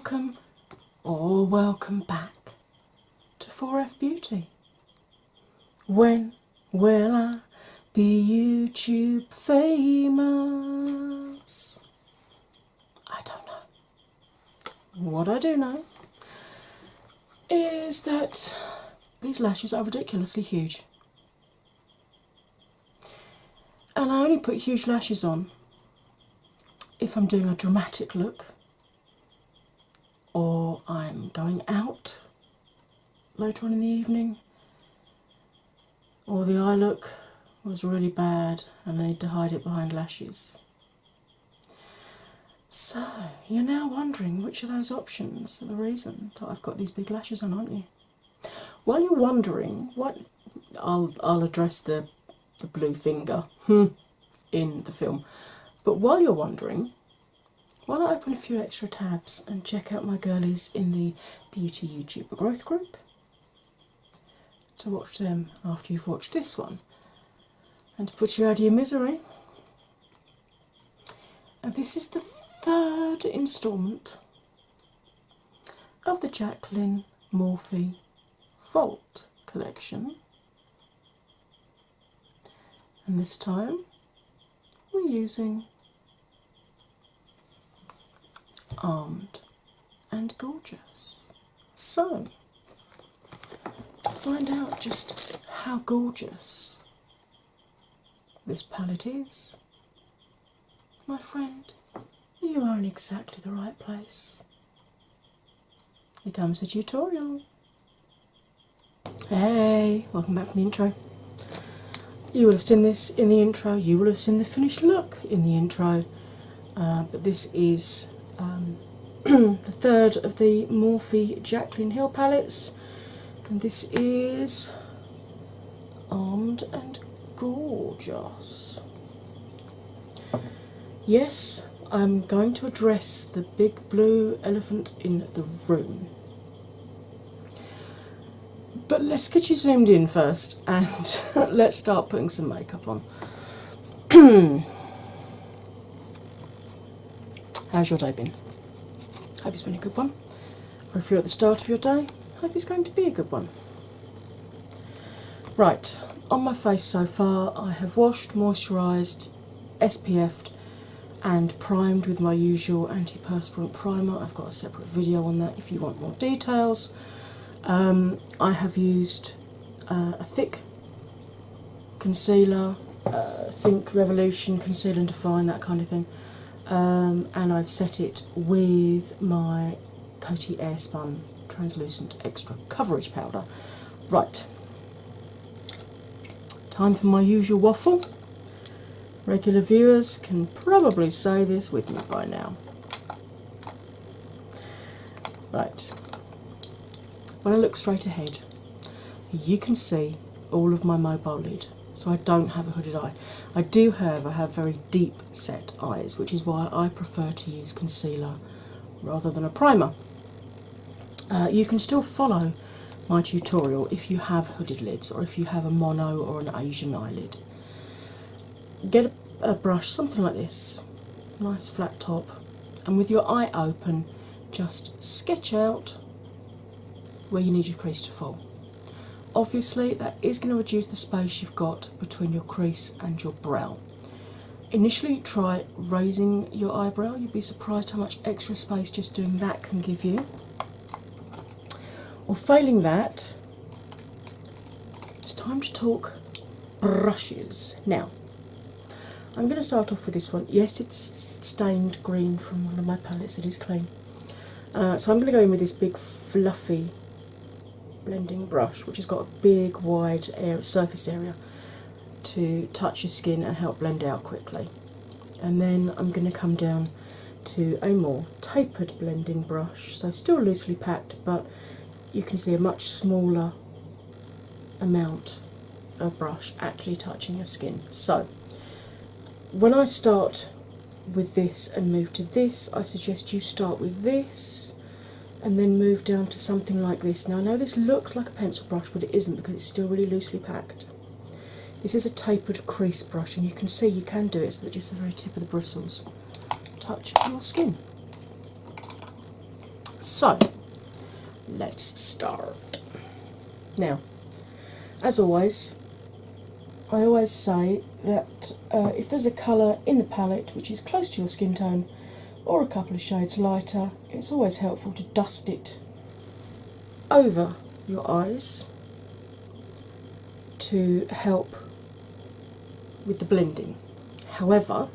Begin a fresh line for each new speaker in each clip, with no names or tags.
Welcome or welcome back to 4F Beauty. When will I be YouTube famous? I don't know. What I do know is that these lashes are ridiculously huge. And I only put huge lashes on if I'm doing a dramatic look, or I'm going out later on in the evening, or the eye look was really bad and I need to hide it behind lashes. So, you're now wondering which of those options are the reason that I've got these big lashes on, aren't you? While you're wondering, I'll address the blue finger in the film, but while you're wondering, why not open a few extra tabs and check out my girlies in the Beauty YouTuber Growth Group to watch them after you've watched this one and to put you out of your misery. And this is the third instalment of the Jaclyn Morphe Vault collection, and this time we're using Armed and Gorgeous. So, to find out just how gorgeous this palette is, my friend, you are in exactly the right place. Here comes the tutorial. Hey, welcome back from the intro. You will have seen this in the intro, you will have seen the finished look in the intro, but this is the third of the Morphe Jaclyn Hill palettes, and this is Armed and Gorgeous. Yes, I'm going to address the big blue elephant in the room. But let's get you zoomed in first and let's start putting some makeup on. How's your day been? Hope it's been a good one. Or if you're at the start of your day, hope it's going to be a good one. Right, on my face so far, I have washed, moisturised, SPF'd and primed with my usual antiperspirant primer. I've got a separate video on that if you want more details. I have used a thick concealer, Think Revolution Conceal and Define, that kind of thing. And I've set it with my Coty Airspun Translucent Extra Coverage Powder. Right, time for my usual waffle. Regular viewers can probably say this with me by now. Right, when I look straight ahead, you can see all of my mobile lid. So I don't have a hooded eye. I do, however, have very deep set eyes, which is why I prefer to use concealer rather than a primer. You can still follow my tutorial if you have hooded lids or if you have a mono or an Asian eyelid. Get a brush, something like this, nice flat top, and with your eye open, just sketch out where you need your crease to fall. Obviously, that is going to reduce the space you've got between your crease and your brow. Initially, try raising your eyebrow. You'd be surprised how much extra space just doing that can give you. Or failing that, it's time to talk brushes. Now, I'm going to start off with this one. Yes, it's stained green from one of my palettes, it is clean. So I'm going to go in with this big fluffy blending brush, which has got a big wide surface area to touch your skin and help blend out quickly. And then I'm going to come down to a more tapered blending brush, so still loosely packed, but you can see a much smaller amount of brush actually touching your skin. So when I start with this and move to this, I suggest you start with this and then move down to something like this. Now I know this looks like a pencil brush, but it isn't because it's still really loosely packed. This is a tapered crease brush, and you can see you can do it so that just the very tip of the bristles touch your skin. So, let's start. Now, as always, I always say that if there's a colour in the palette which is close to your skin tone or a couple of shades lighter, it's always helpful to dust it over your eyes to help with the blending. However,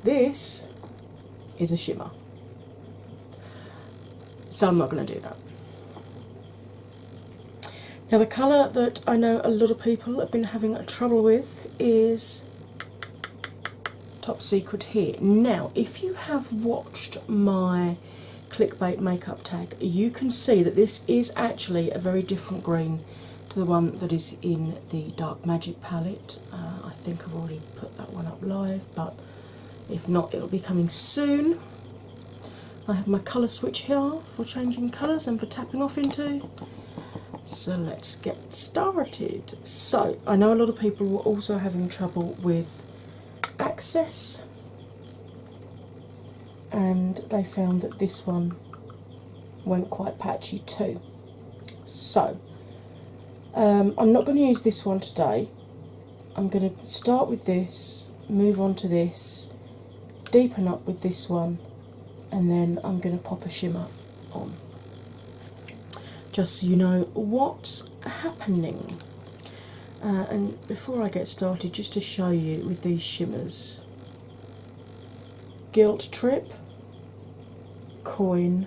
this is a shimmer, so I'm not going to do that. Now, the colour that I know a lot of people have been having trouble with is Top Secret here. Now, if you have watched my clickbait makeup tag, you can see that this is actually a very different green to the one that is in the Dark Magic palette. I think I've already put that one up live, but if not, it'll be coming soon. I have my colour switch here for changing colours and for tapping off into. So let's get started. So, I know a lot of people were also having trouble with access, and they found that this one went quite patchy too. So, I'm not going to use this one today. I'm going to start with this, move on to this, deepen up with this one, and then I'm going to pop a shimmer on. Just so you know what's happening. And before I get started, just to show you with these shimmers, Guilt Trip, Coin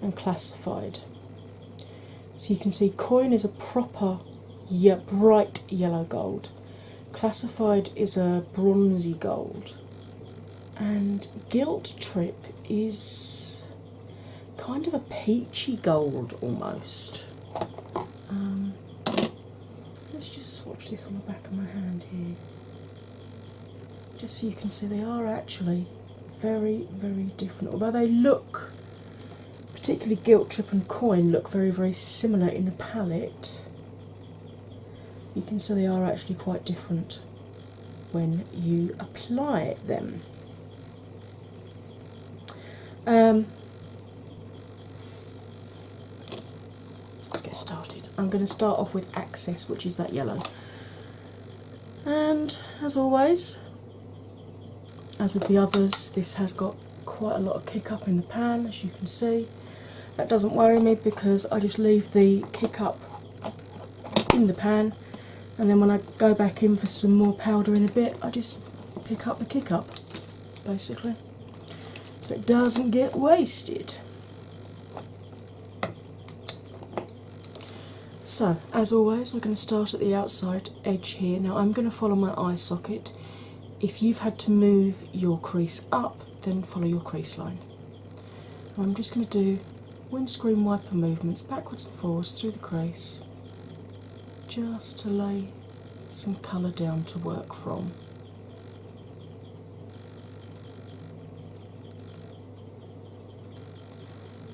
and Classified. So you can see Coin is a proper bright yellow gold, Classified is a bronzy gold, and Guilt Trip is kind of a peachy gold almost. Let's just swatch this on the back of my hand here, just so you can see they are actually very, very different. Although they look, particularly Guilt Trip and Coin, look very, very similar in the palette, you can see they are actually quite different when you apply them. Let's get started. I'm going to start off with Access, which is that yellow. And as always, as with the others, this has got quite a lot of kick up in the pan, as you can see. That doesn't worry me because I just leave the kick up in the pan, and then when I go back in for some more powder in a bit, I just pick up the kick up, basically, so it doesn't get wasted. So, as always, we're going to start at the outside edge here. Now, I'm going to follow my eye socket. If you've had to move your crease up, then follow your crease line. And I'm just going to do windscreen wiper movements backwards and forwards through the crease, just to lay some colour down to work from.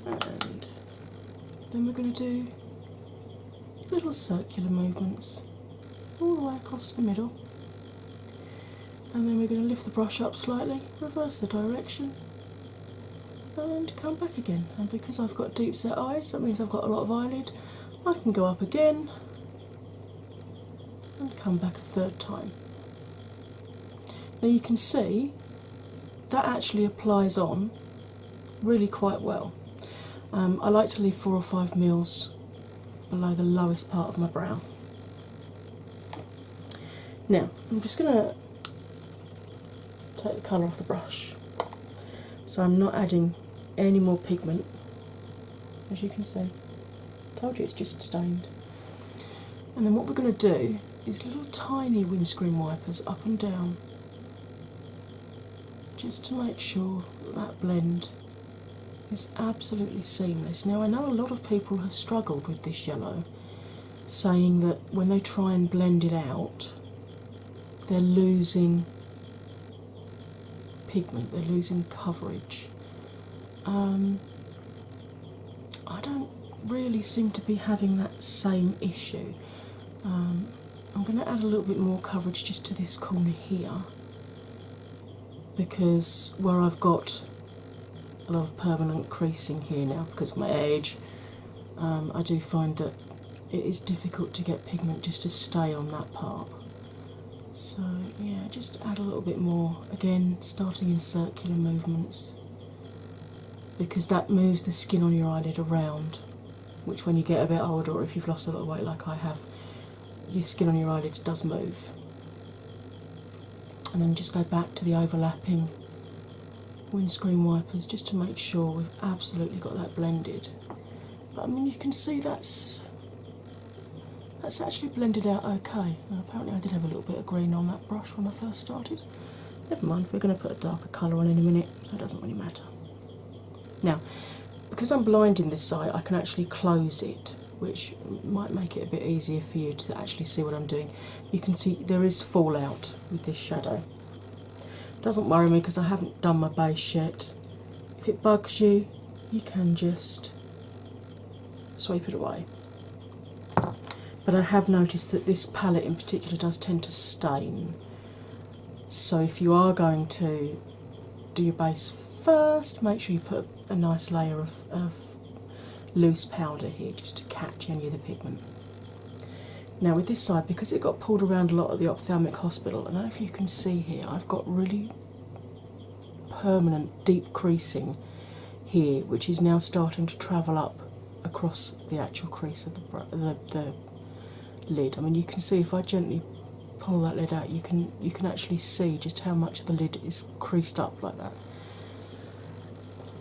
And then we're going to do little circular movements all the way across to the middle, and then we're going to lift the brush up slightly, reverse the direction, and come back again. And because I've got deep set eyes, that means I've got a lot of eyelid. I can go up again and come back a third time. Now you can see that actually applies on really quite well. I like to leave 4 or 5 mils below the lowest part of my brow. Now, I'm just going to take the colour off the brush, so I'm not adding any more pigment. As you can see, I told you it's just stained. And then what we're going to do is little tiny windscreen wipers up and down, just to make sure that that blend is absolutely seamless. Now, I know a lot of people have struggled with this yellow, saying that when they try and blend it out, they're losing pigment, they're losing coverage. I don't really seem to be having that same issue. I'm going to add a little bit more coverage just to this corner here, because where I've got a lot of permanent creasing here now because of my age. I do find that it is difficult to get pigment just to stay on that part. So, yeah, just add a little bit more. Again, starting in circular movements because that moves the skin on your eyelid around, which when you get a bit older or if you've lost a lot of weight like I have, your skin on your eyelids does move. And then just go back to the overlapping windscreen wipers just to make sure we've absolutely got that blended. But I mean, you can see that's actually blended out okay. Now, apparently I did have a little bit of green on that brush when I first started. Never mind, we're going to put a darker colour on in a minute, so it doesn't really matter. Now, because I'm blinding this side, I can actually close it, which might make it a bit easier for you to actually see what I'm doing. You can see there is fallout with this shadow. Doesn't worry me because I haven't done my base yet. If it bugs you, you can just sweep it away. But I have noticed that this palette in particular does tend to stain. So if you are going to do your base first, make sure you put a nice layer of loose powder here just to catch any of the pigment. Now with this side, because it got pulled around a lot at the ophthalmic hospital, I don't know if you can see here, I've got really permanent deep creasing here, which is now starting to travel up across the actual crease of the lid. I mean, you can see if I gently pull that lid out, you can actually see just how much of the lid is creased up like that.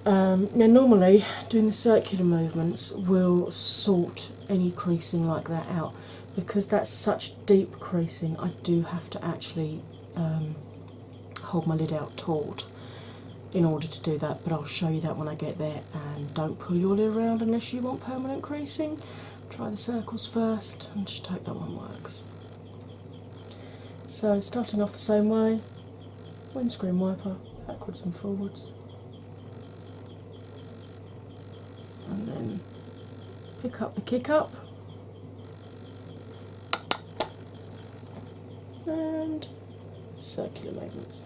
Now normally doing the circular movements will sort any creasing like that out. Because that's such deep creasing, I do have to actually hold my lid out taut in order to do that, but I'll show you that when I get there. And don't pull your lid around unless you want permanent creasing. Try the circles first and just hope that one works. So starting off the same way, windscreen wiper, backwards and forwards, and then pick up the kick up and circular movements.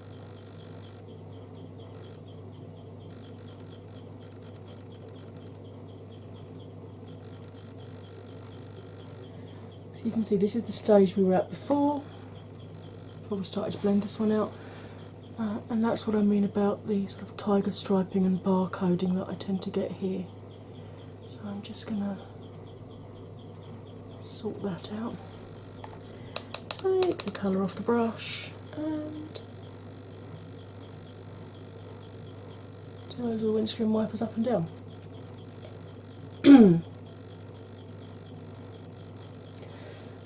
So you can see this is the stage we were at before we started to blend this one out, and that's what I mean about the sort of tiger striping and bar coding that I tend to get here. So I'm just going to sort that out. Take the colour off the brush and do those little windscreen wipers up and down.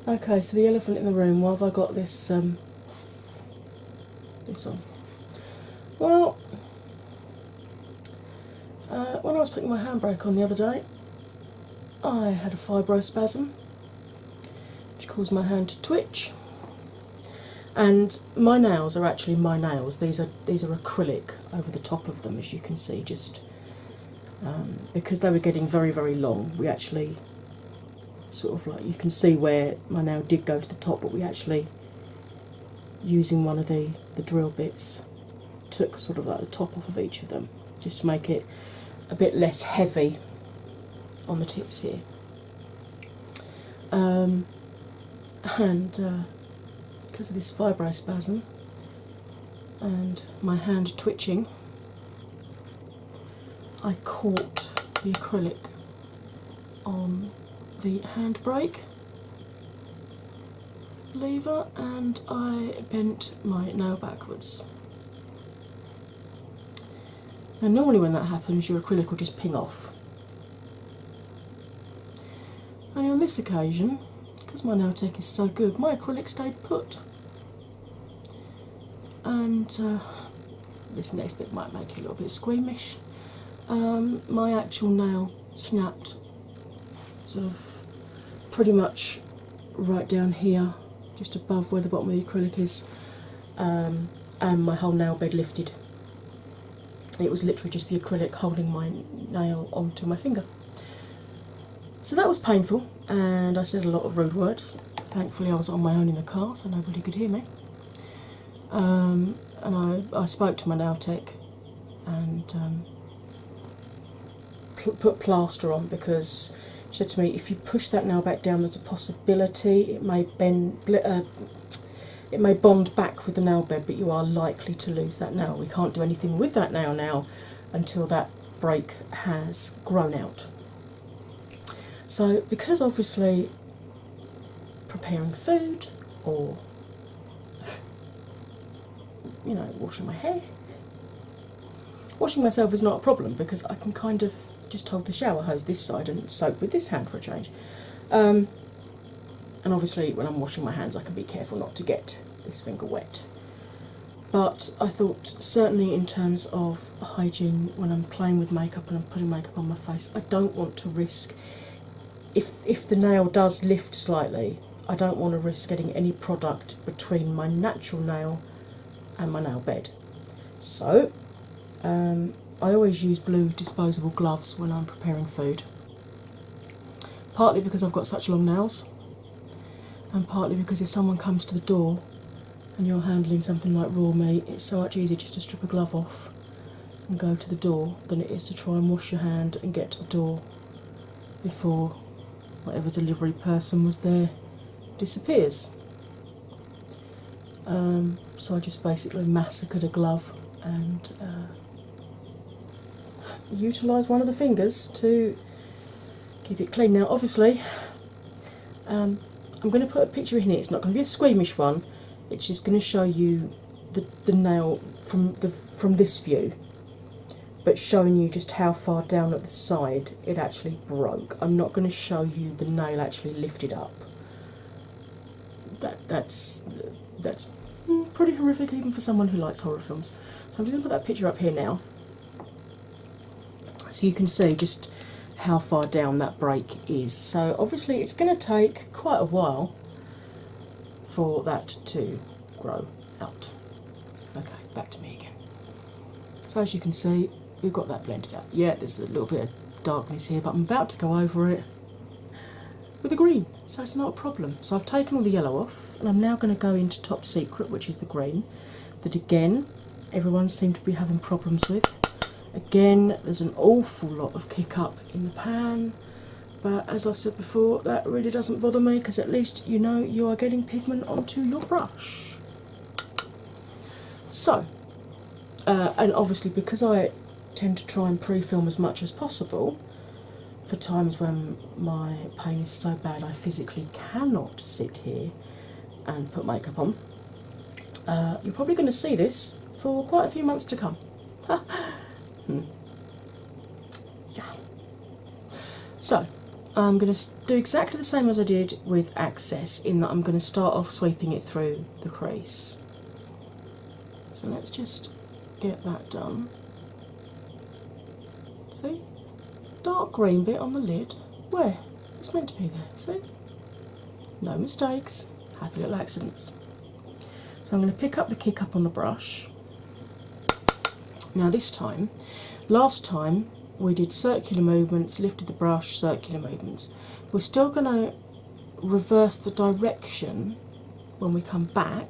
Okay, so the elephant in the room, why have I got this this on? Well, when I was putting my handbrake on the other day, I had a fibrospasm which caused my hand to twitch. And my nails are actually my nails. These are acrylic over the top of them, as you can see. Just because they were getting very, very long, we actually sort of like, you can see where my nail did go to the top, but we actually, using one of the drill bits, took sort of like the top off of each of them, just to make it a bit less heavy on the tips here. And because of this fibrospasm and my hand twitching, I caught the acrylic on the handbrake lever and I bent my nail backwards. Now normally when that happens, your acrylic will just ping off. Only on this occasion, because my nail tech is so good, my acrylic stayed put. And this next bit might make you a little bit squeamish. My actual nail snapped sort of pretty much right down here, just above where the bottom of the acrylic is, and my whole nail bed lifted. It was literally just the acrylic holding my nail onto my finger. So that was painful, and I said a lot of rude words. Thankfully I was on my own in the car, so nobody could hear me. And I spoke to my nail tech, and put plaster on, because she said to me, if you push that nail back down, there's a possibility it may it may bond back with the nail bed, but you are likely to lose that nail. We can't do anything with that nail now until that break has grown out. So, because obviously preparing food or washing my hair, washing myself is not a problem, because I can kind of just hold the shower hose this side and soak with this hand for a change. And obviously when I'm washing my hands I can be careful not to get this finger wet. But I thought, certainly in terms of hygiene, when I'm playing with makeup and I'm putting makeup on my face, I don't want to risk, if the nail does lift slightly, I don't want to risk getting any product between my natural nail and my nail bed. So I always use blue disposable gloves when I'm preparing food, partly because I've got such long nails, and partly because if someone comes to the door and you're handling something like raw meat, it's so much easier just to strip a glove off and go to the door than it is to try and wash your hand and get to the door before whatever delivery person was there disappears. So I just basically massacred a glove and utilise one of the fingers to keep it clean. Now obviously I'm going to put a picture in here. It's not going to be a squeamish one, it's just going to show you the nail from this view, but showing you just how far down at the side it actually broke. I'm not going to show you the nail actually lifted up. That's pretty horrific even for someone who likes horror films. So I'm just going to put that picture up here now, so you can see just how far down that break is. So obviously it's going to take quite a while for that to grow out. Okay, back to me again. So as you can see, we've got that blended out. Yeah, there's a little bit of darkness here, but I'm about to go over it with the green, so it's not a problem. So I've taken all the yellow off, and I'm now going to go into Top Secret, which is the green, that again everyone seemed to be having problems with. Again, there's an awful lot of kick up in the pan, but as I've said before, that really doesn't bother me, because at least you know you are getting pigment onto your brush. So, and obviously because I tend to try and pre-film as much as possible for times when my pain is so bad I physically cannot sit here and put makeup on, you're probably going to see this for quite a few months to come. Yeah. So I'm going to do exactly the same as I did with Access, in that I'm going to start off sweeping it through the crease. So let's just get that done. See? Dark green bit on the lid. Where? It's meant to be there, see? No mistakes. Happy little accidents. So I'm going to pick up the kick up on the brush. Now this time, last time we did circular movements, lifted the brush, circular movements. We're still going to reverse the direction when we come back,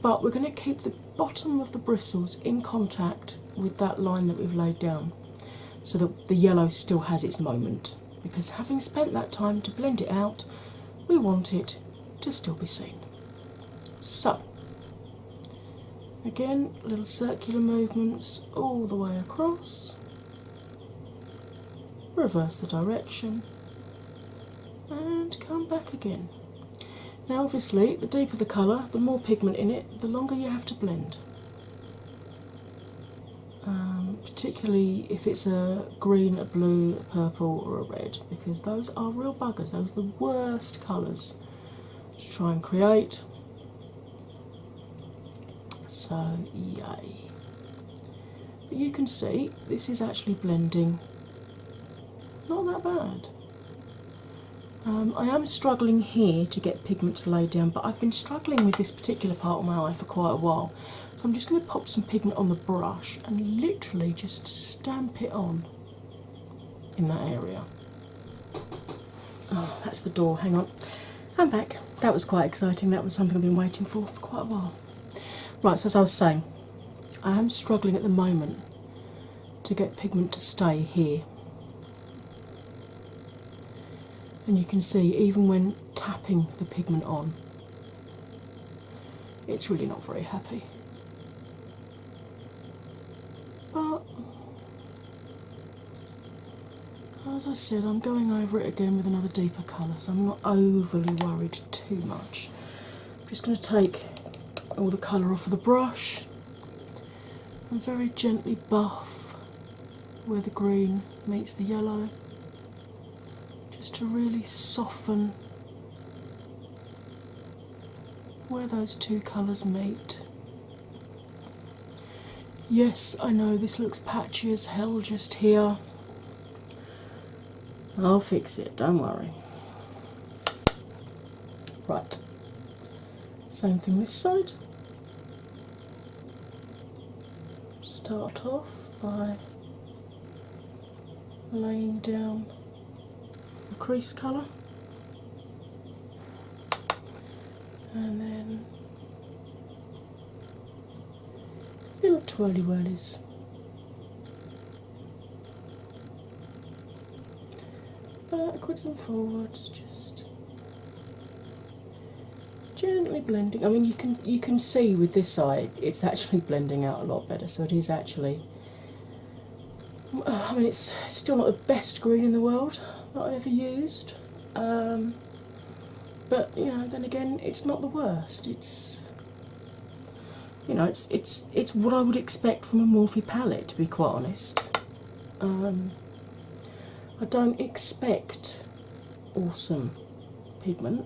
but we're going to keep the bottom of the bristles in contact with that line that we've laid down, so that the yellow still has its moment, because having spent that time to blend it out, we want it to still be seen. So again, little circular movements all the way across, reverse the direction and come back again. Now obviously the deeper the colour, the more pigment in it, the longer you have to blend. Particularly if it's a green, a blue, a purple or a red, because those are real buggers. Those are the worst colours to try and create. So yay. But you can see this is actually blending not that bad. I am struggling here to get pigment to lay down, but I've been struggling with this particular part of my eye for quite a while. So I'm just going to pop some pigment on the brush and literally just stamp it on in that area. Oh, that's the door, hang on. I'm back. That was quite exciting. That was something I've been waiting for quite a while. Right, so as I was saying, I am struggling at the moment to get pigment to stay here. And you can see, even when tapping the pigment on, it's really not very happy. But as I said, I'm going over it again with another deeper colour, so I'm not overly worried too much. I'm just going to take all the colour off of the brush and very gently buff where the green meets the yellow, just to really soften where those two colours meet. Yes, I know this looks patchy as hell just here. I'll fix it, don't worry. Right, same thing this side. Start off by laying down the crease colour, and then little twirly whirlies. Backwards and forwards, just gently blending. I mean, you can see with this side it's actually blending out a lot better, so it is actually, I mean, it's still not the best green in the world that I ever used, but you know, then again, it's not the worst. It's, you know, it's what I would expect from a Morphe palette, to be quite honest. I don't expect awesome pigment.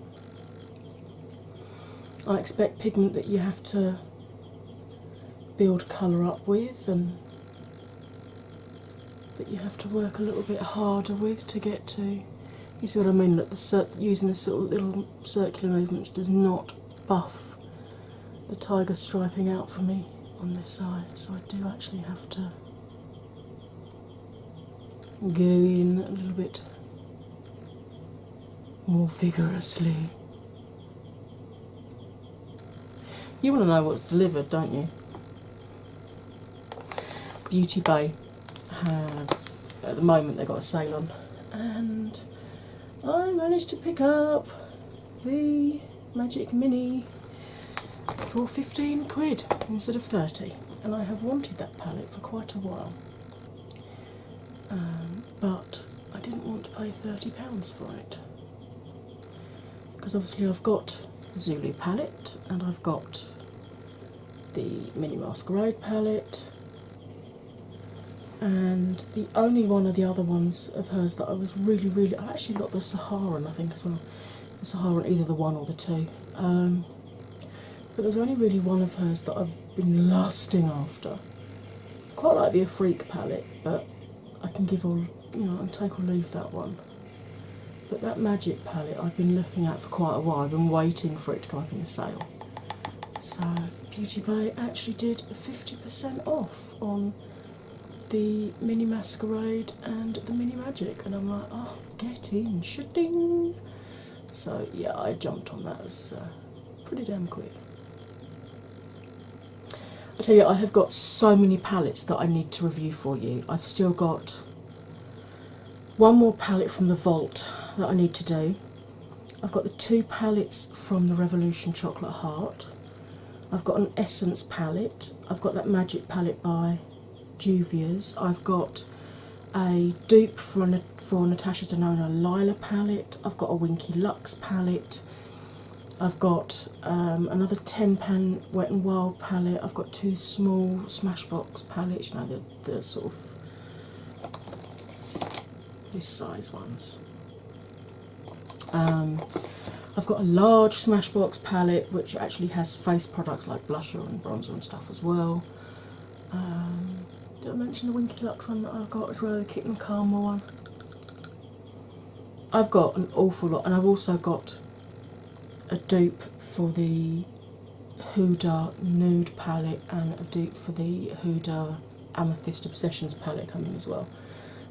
I expect pigment that you have to build colour up with, and that you have to work a little bit harder with to get to. You see what I mean? That using the sort of little circular movements does not buff the tiger striping out for me on this side, so I do actually have to go in a little bit more vigorously. You want to know what's delivered, don't you? Beauty Bay have, at the moment, they've got a sale on, and I managed to pick up the Magic Mini for 15 quid instead of 30, and I have wanted that palette for quite a while. But I didn't want to pay £30 for it, because obviously I've got the Zulu palette and I've got the Mini Masquerade palette, and the only one of the other ones of hers that I was really, I actually got the Saharan, I think, as well. The Saharan, either the one or the two. But there's only really one of hers that I've been lusting after. Quite like the Afrique palette, but I can give all, you know, and take or leave that one. But that Magic palette I've been looking at for quite a while. I've been waiting for it to come up in the sale. So Beauty Bay actually did 50% off on the Mini Masquerade and the Mini Magic, and I'm like, oh, get in, shooting. So yeah, I jumped on that as pretty damn quick. I tell you, I have got so many palettes that I need to review for you. I've still got one more palette from the vault that I need to do. I've got the 2 palettes from the Revolution Chocolate Heart. I've got an Essence palette. I've got that Magic palette by Juvia's. I've got a dupe for Natasha Denona Lila palette. I've got a Winky Lux palette. I've got another 10 pan Wet n Wild palette. I've got 2 small Smashbox palettes, you know, the sort of this size ones. I've got a large Smashbox palette which actually has face products like blusher and bronzer and stuff as well. Did I mention the Winky Lux one that I've got as well, the Kitten Karma one? I've got an awful lot, and I've also got a dupe for the Huda Nude palette and a dupe for the Huda Amethyst Obsessions palette coming as well.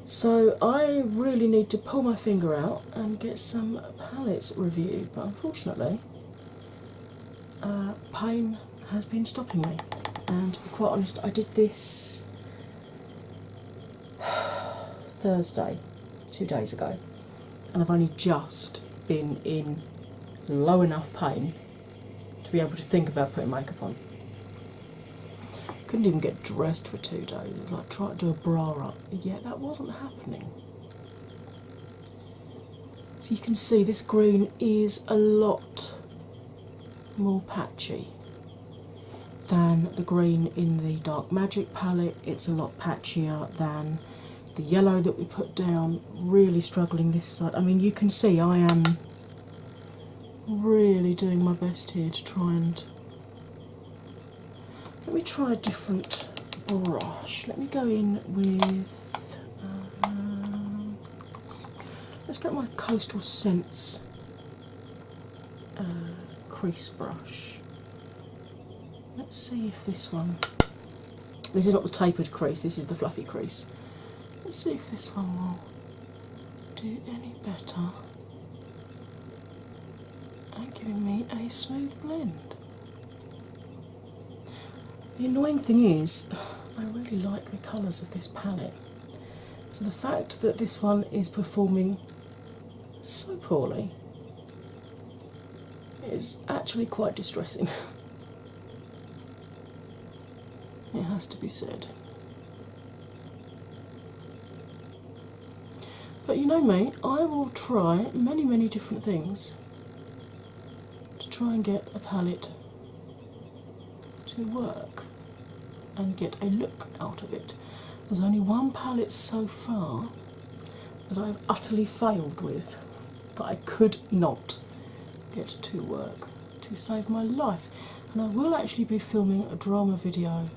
So I really need to pull my finger out and get some palettes reviewed, but unfortunately pain has been stopping me. And to be quite honest, I did this Thursday, 2 days ago, and I've only just been in low enough pain to be able to think about putting makeup on. Couldn't even get dressed for 2 days. It was like trying to do a bra up. Yeah, that wasn't happening. So you can see this green is a lot more patchy than the green in the Dark Magic palette. It's a lot patchier than the yellow that we put down. Really struggling this side. I mean, you can see I am really doing my best here to try and... Let me try a different brush. Let me go in with... let's get my Coastal Scents crease brush. Let's see if this one... This is not the tapered crease, this is the fluffy crease. Let's see if this one will do any better at giving me a smooth blend. The annoying thing is, I really like the colours of this palette. So the fact that this one is performing so poorly is actually quite distressing. It has to be said. But you know me, I will try many different things to try and get a palette to work and get a look out of it. There's only one palette so far that I've utterly failed with, that I could not get to work to save my life. And I will actually be filming a drama video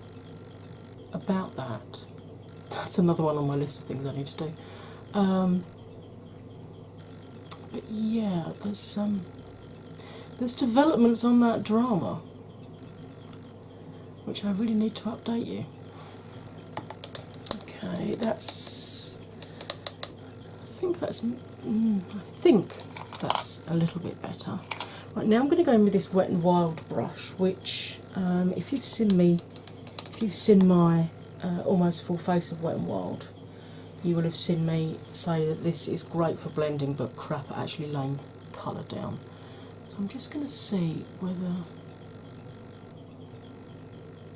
about that. That's another one on my list of things I need to do. But yeah, there's developments on that drama which I really need to update you. Okay, that's... I think that's a little bit better. Right, now I'm going to go in with this Wet n Wild brush, which if you've seen my almost full face of Wet n Wild, you will have seen me say that this is great for blending but crap at actually laying colour down. So I'm just going to see whether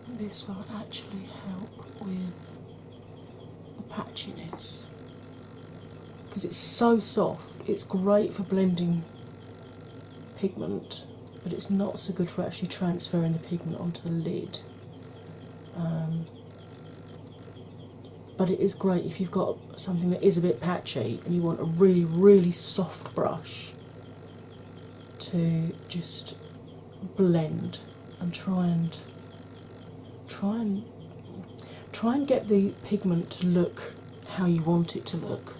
this will actually help with the patchiness, because it's so soft. It's great for blending pigment, but it's not so good for actually transferring the pigment onto the lid. But it is great if you've got something that is a bit patchy and you want a really soft brush to just blend and try and get the pigment to look how you want it to look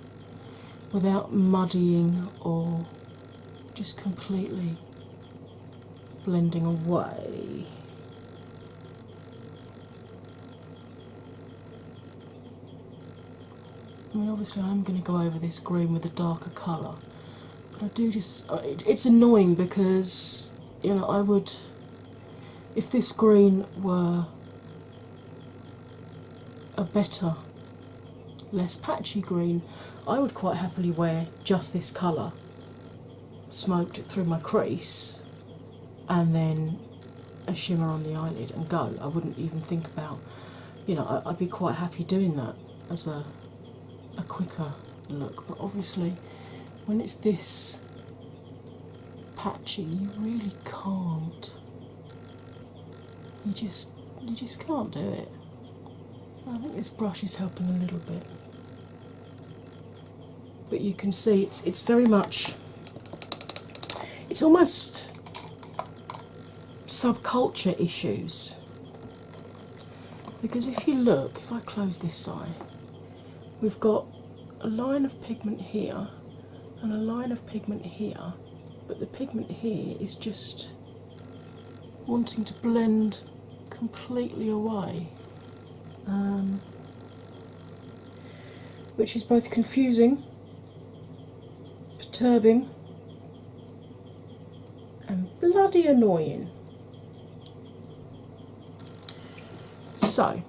without muddying or just completely blending away. I mean, obviously I'm going to go over this green with a darker colour, but I do just... It's annoying because, you know, I would... If this green were a better, less patchy green, I would quite happily wear just this colour smoked through my crease and then a shimmer on the eyelid and go. I wouldn't even think about, you know, I'd be quite happy doing that as a quicker look. But obviously when it's this patchy, you really can't. You just can't do it. I think this brush is helping a little bit, but you can see it's very much, it's almost subculture issues, because if you look, if I close this eye, we've got a line of pigment here and a line of pigment here, but the pigment here is just wanting to blend completely away, which is both confusing, perturbing and bloody annoying. So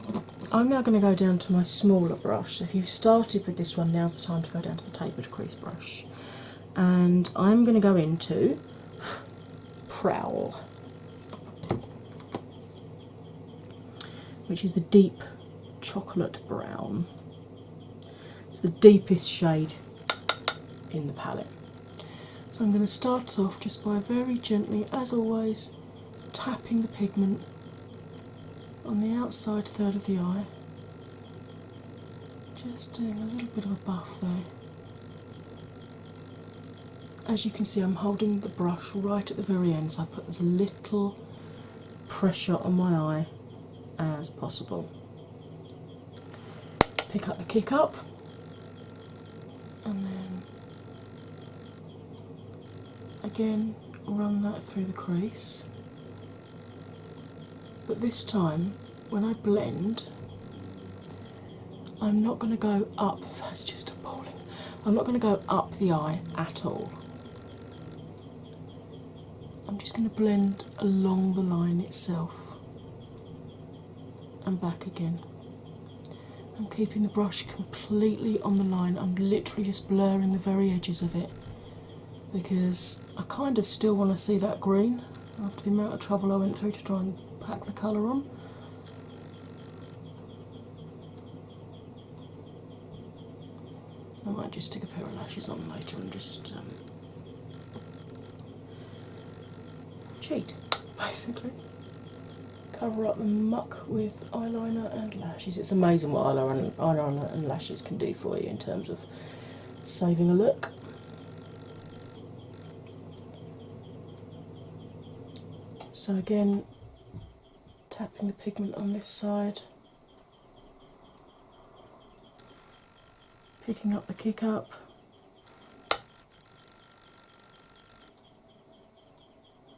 I'm now going to go down to my smaller brush. So if you've started with this one, now's the time to go down to the tapered crease brush. and I'm going to go into Prowl, which is the deep chocolate brown. It's the deepest shade in the palette. So I'm going to start off just by very gently, as always, tapping the pigment on the outside third of the eye. Just doing a little bit of a buff there. As you can see, I'm holding the brush right at the very end, so I put as little pressure on my eye as possible. Pick up the kick up, and then again run that through the crease. But this time, when I blend, I'm not going to go up, that's just appalling. I'm not going to go up the eye at all. I'm just going to blend along the line itself and back again. I'm keeping the brush completely on the line. I'm literally just blurring the very edges of it because I kind of still want to see that green after the amount of trouble I went through to try and pack the colour on. I might just stick a pair of lashes on later and just cheat, basically. Cover up the muck with eyeliner and lashes. It's amazing what eyeliner and lashes can do for you in terms of saving a look. So again, tapping the pigment on this side, picking up the kick up,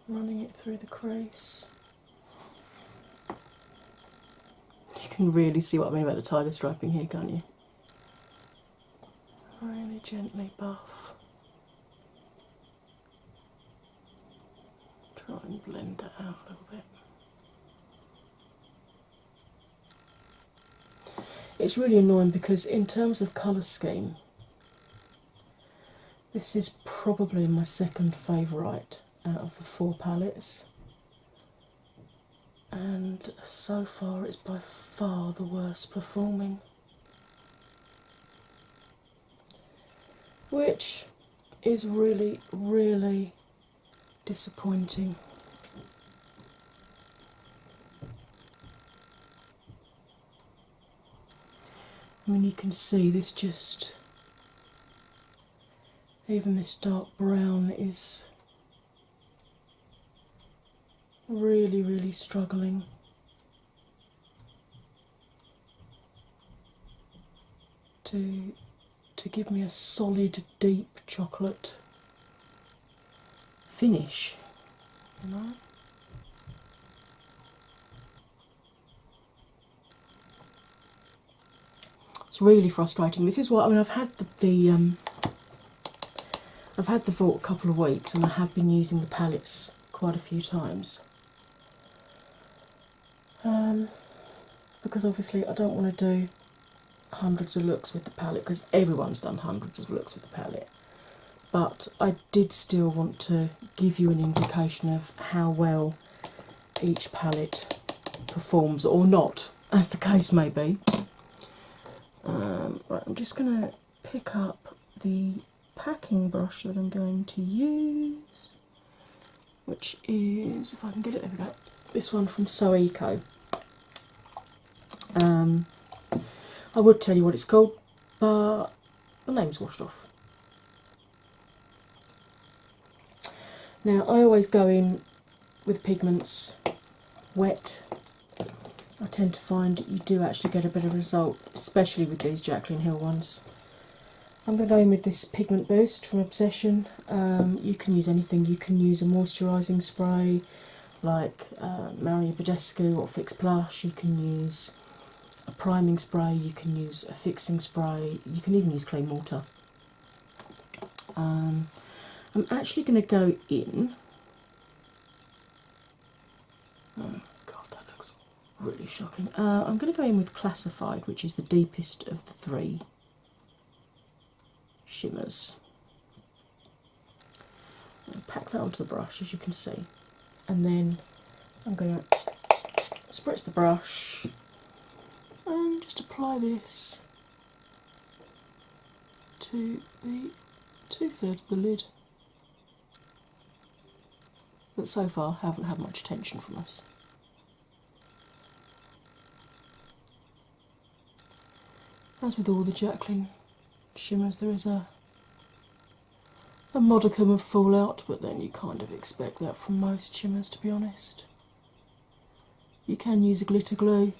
running it through the crease. You can really see what I mean about the tiger striping here, can't you? Really gently buff. Try and blend that out a little bit. It's really annoying because in terms of colour scheme, this is probably my second favourite out of the 4 palettes. And so far it's by far the worst performing, which is really, really disappointing. I mean, you can see this just, even this dark brown is really, really struggling to give me a solid, deep chocolate finish, you know. It's really frustrating. This is what I mean. I've had I've had the vault a couple of weeks, and I have been using the palettes quite a few times. Because obviously I don't want to do hundreds of looks with the palette, because everyone's done hundreds of looks with the palette. But I did still want to give you an indication of how well each palette performs, or not, as the case may be. Right, I'm just going to pick up the packing brush that I'm going to use, which is, if I can get it, there we go, this one from So Eco. I would tell you what it's called, but the name's washed off. Now, I always go in with pigments wet. I tend to find you do actually get a better result, especially with these Jaclyn Hill ones. I'm going to go in with this Pigment Boost from Obsession. You can use anything. You can use a moisturising spray like Mario Badescu or Fix Plus. You can use a priming spray. You can use a fixing spray. You can even use clean water. I'm actually going to go in. Oh God, that looks really shocking. I'm going to go in with Classified, which is the deepest of the 3 shimmers. and pack that onto the brush, as you can see, and then I'm going to spritz the brush and just apply this to the 2/3 of the lid that so far haven't had much attention from us. As with all the Jaclyn shimmers, there is a modicum of fallout, but then you kind of expect that from most shimmers, to be honest. You can use a glitter glue.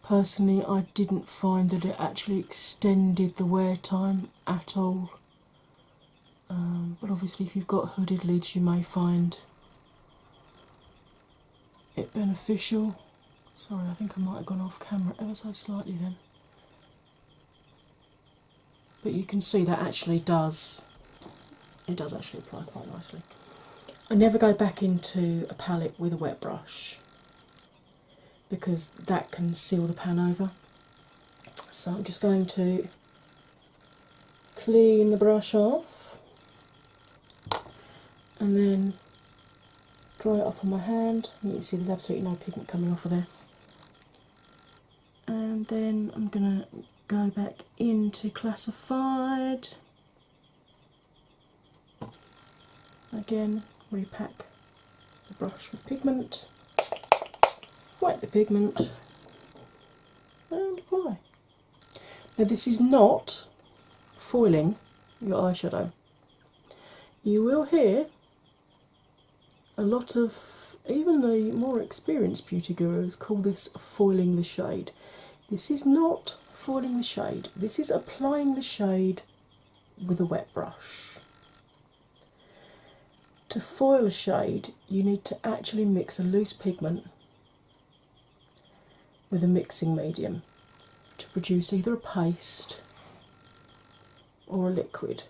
Personally, I didn't find that it actually extended the wear time at all. But obviously, if you've got hooded lids, you may find it beneficial. Sorry, I think I might have gone off camera ever so slightly then. But you can see that actually does actually apply quite nicely. I never go back into a palette with a wet brush because that can seal the pan over. So I'm just going to clean the brush off and then dry it off on my hand. You can see there's absolutely no pigment coming off of there. And then I'm going to go back into Classified. Again, repack the brush with pigment, wet the pigment, and apply. Now, this is not foiling your eyeshadow. You will hear a lot of, even the more experienced beauty gurus call this foiling the shade. This is not foiling the shade, this is applying the shade with a wet brush. To foil a shade, you need to actually mix a loose pigment with a mixing medium to produce either a paste or a liquid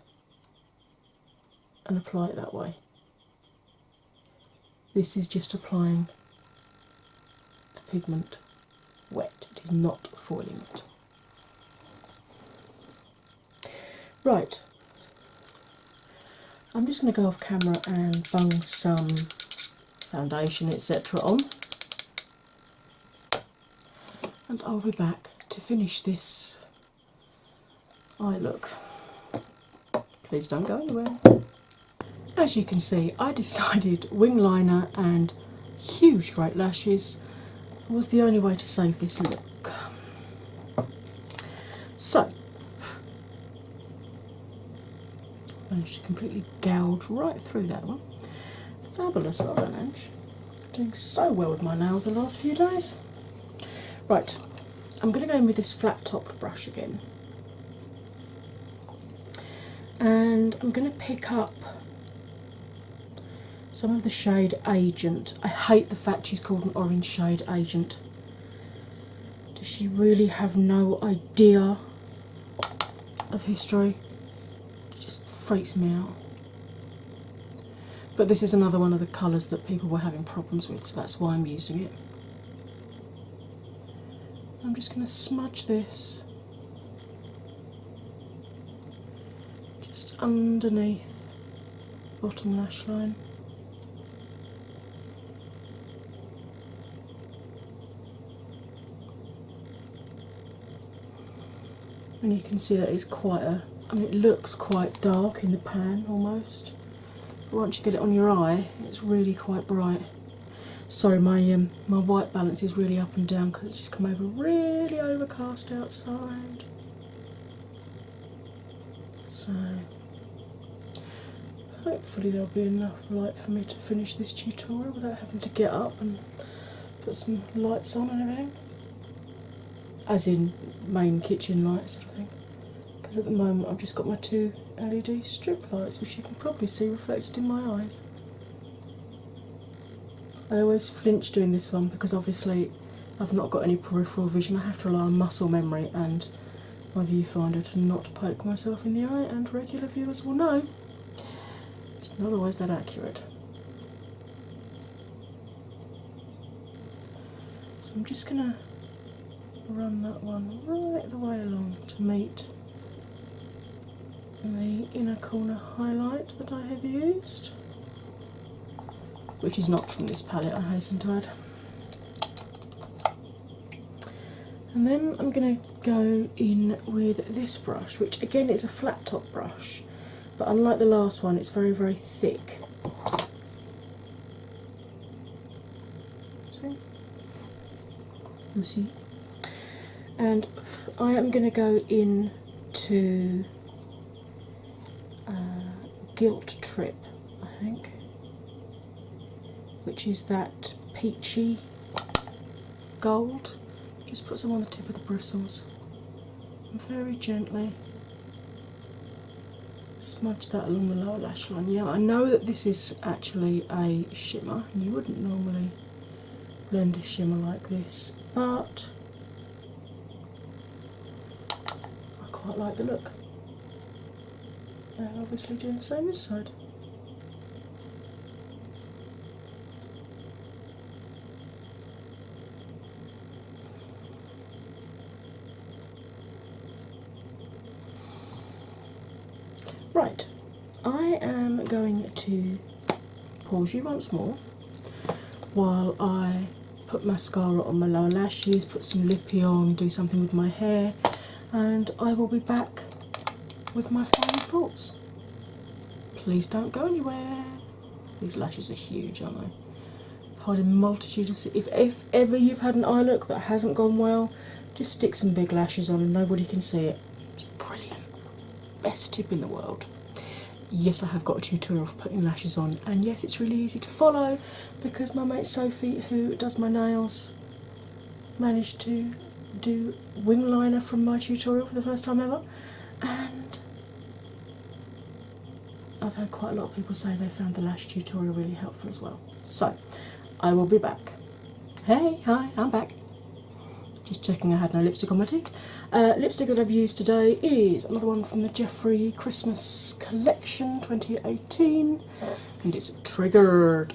and apply it that way. This is just applying the pigment wet, it is not foiling it. Right, I'm just going to go off camera and bung some foundation, etc. on, and I'll be back to finish this eye look. Please don't go anywhere. As you can see, I decided wing liner and huge great lashes was the only way to save this look. So, managed to completely gouge right through that one. Fabulous, well done, Ange. Doing so well with my nails the last few days. Right, I'm going to go in with this flat topped brush again. And I'm going to pick up some of the shade Agent. I hate the fact she's called an orange shade Agent. Does she really have no idea of history? It just freaks me out. But this is another one of the colours that people were having problems with, so that's why I'm using it. I'm just going to smudge this just underneath the bottom lash line. And you can see that it's quite a, I mean, it looks quite dark in the pan almost. But once you get it on your eye, it's really quite bright. Sorry, my white balance is really up and down because it's just come over really overcast outside. So, hopefully there'll be enough light for me to finish this tutorial without having to get up and put some lights on and everything. As in main kitchen lights sort of thing. Because at the moment I've just got my two LED strip lights, which you can probably see reflected in my eyes. I always flinch doing this one because obviously I've not got any peripheral vision. I have to rely on muscle memory and my viewfinder to not poke myself in the eye, and regular viewers will know it's not always that accurate. So I'm just going to run that one right the way along to meet the inner corner highlight that I have used, which is not from this palette, I hasten to add. And then I'm going to go in with this brush, which again is a flat top brush, but unlike the last one, it's very, very thick. See? You'll see. And I am going to go in to Guilt Trip, I think, which is that peachy gold. Just put some on the tip of the bristles and very gently smudge that along the lower lash line. Yeah, I know that this is actually a shimmer, and you wouldn't normally blend a shimmer like this, but I quite like the look. And obviously doing the same this side. Right, I am going to pause you once more while I put mascara on my lower lashes, put some lippy on, do something with my hair, and I will be back with my final thoughts. Please don't go anywhere. These lashes are huge, aren't they? Hide a multitude of... If ever you've had an eye look that hasn't gone well, just stick some big lashes on and nobody can see it. It's brilliant. Best tip in the world. Yes, I have got a tutorial for putting lashes on, and yes, it's really easy to follow because my mate Sophie, who does my nails, managed to do wing liner from my tutorial for the first time ever, and I've had quite a lot of people say they found the lash tutorial really helpful as well. So, I will be back. Hey, hi, I'm back. Just checking I had no lipstick on my teeth. Lipstick that I've used today is another one from the Jeffree Christmas Collection 2018, and it's Triggered.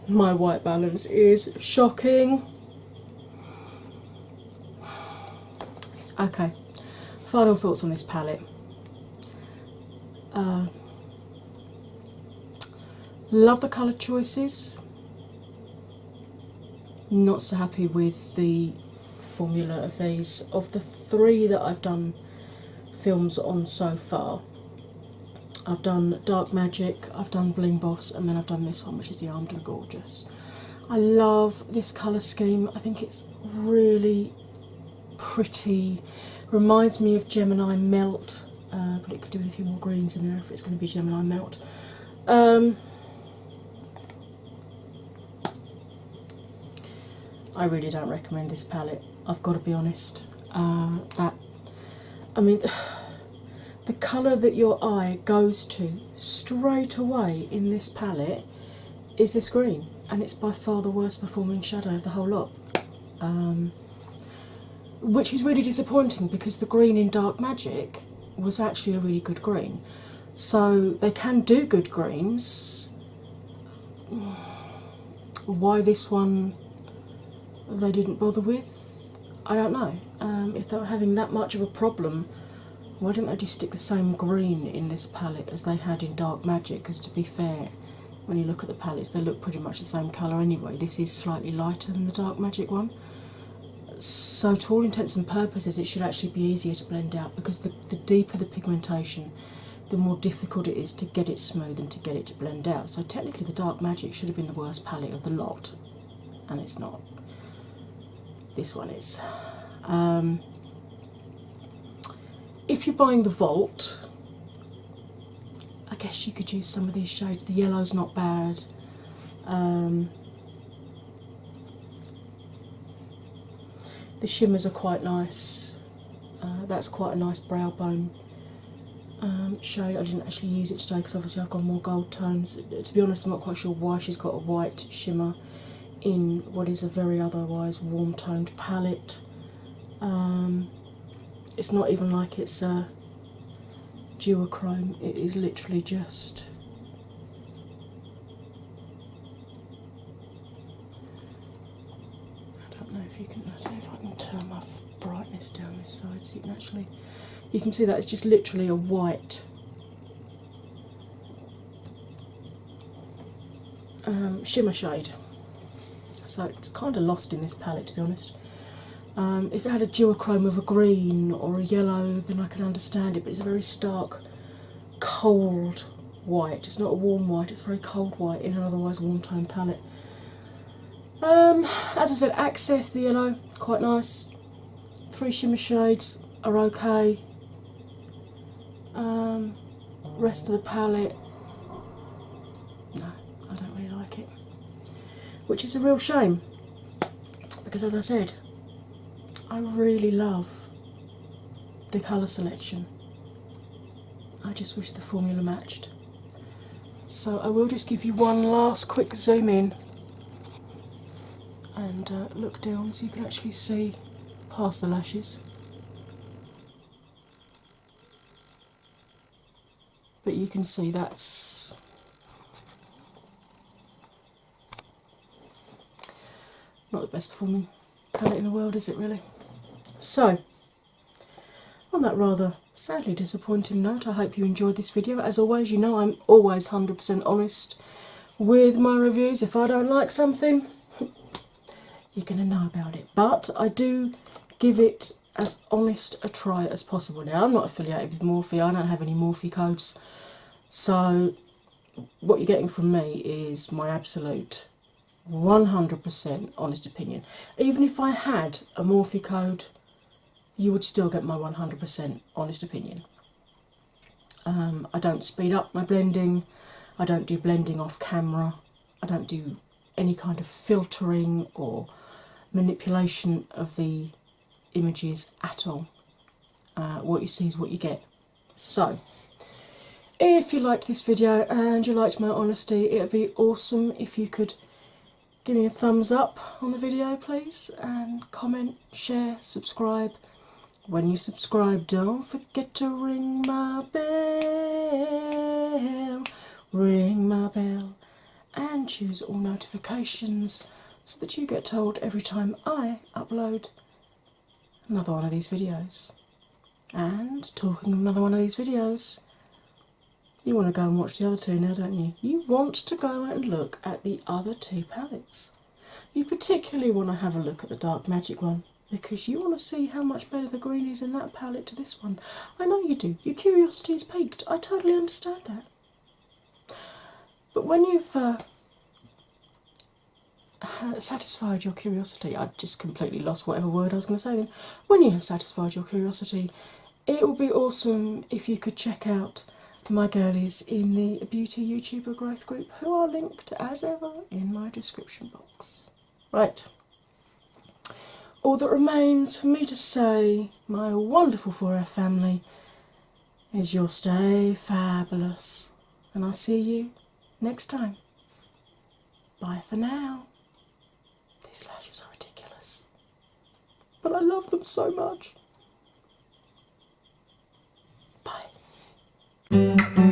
My white balance is shocking. Okay, final thoughts on this palette. Love the colour choices. Not so happy with the formula of these. Of the three that I've done films on so far, I've done Dark Magic, I've done Bling Boss, and then I've done this one, which is the Armed and Gorgeous. I love this colour scheme. I think it's really pretty. Reminds me of Gemini Melt, but it could do with a few more greens in there if it's going to be Gemini Melt. I really don't recommend this palette, I've got to be honest. The colour that your eye goes to straight away in this palette is this green, and it's by far the worst performing shadow of the whole lot. Which is really disappointing because the green in Dark Magic was actually a really good green. So they can do good greens. Why this one they didn't bother with, I don't know. If they were having that much of a problem, why didn't they just stick the same green in this palette as they had in Dark Magic? Because to be fair, when you look at the palettes, they look pretty much the same colour anyway. This is slightly lighter than the Dark Magic one. So to all intents and purposes, it should actually be easier to blend out because the deeper the pigmentation, the more difficult it is to get it smooth and to get it to blend out. So technically the Dark Magic should have been the worst palette of the lot, and it's not. This one is. If you're buying the Vault, I guess you could use some of these shades. The yellow's not bad. The shimmers are quite nice. That's quite a nice brow bone shade. I didn't actually use it today because obviously I've got more gold tones. To be honest, I'm not quite sure why she's got a white shimmer in what is a very otherwise warm toned palette. It's not even like it's a duochrome, it is literally just I don't know. if you can see if I can turn my brightness down this side so you can actually, you can see that it's just literally a white shimmer shade. So it's kind of lost in this palette, to be honest. If it had a duochrome of a green or a yellow, then I can understand it, but it's a very stark, cold white. It's not a warm white, it's very cold white in an otherwise warm tone palette. As I said, Access, the yellow, quite nice. 3 shimmer shades are okay. Rest of the palette, no, I don't really like it. Which is a real shame, because as I said, I really love the colour selection. I just wish the formula matched. So I will just give you one last quick zoom in and look down so you can actually see past the lashes. But you can see that's not the best performing palette in the world, is it really? So, on that rather sadly disappointing note, I hope you enjoyed this video. As always, you know I'm always 100% honest with my reviews. If I don't like something, you're going to know about it. But I do give it as honest a try as possible. Now, I'm not affiliated with Morphe, I don't have any Morphe codes, so what you're getting from me is my absolute 100% honest opinion. Even if I had a Morphe code, you would still get my 100% honest opinion. I don't speed up my blending, I don't do blending off camera, I don't do any kind of filtering or manipulation of the images at all. What you see is what you get. So, if you liked this video and you liked my honesty, it would be awesome if you could give me a thumbs up on the video, please, and comment, share, subscribe. When you subscribe, don't forget to ring my bell, and choose all notifications so that you get told every time I upload another one of these videos. And talking of another one of these videos, you want to go and watch the other two now, don't you? You want to go and look at the other two palettes. You particularly want to have a look at the Dark Magic one, because you want to see how much better the green is in that palette to this one. I know you do. Your curiosity is piqued. I totally understand that. But when you've satisfied your curiosity, I just completely lost whatever word I was going to say then. When you have satisfied your curiosity, it would be awesome if you could check out my girlies in the Beauty YouTuber Growth Group, who are linked as ever in my description box. Right. All that remains for me to say, my wonderful 4F family, is you'll stay fabulous. And I'll see you next time. Bye for now. These lashes are ridiculous, but I love them so much. Bye.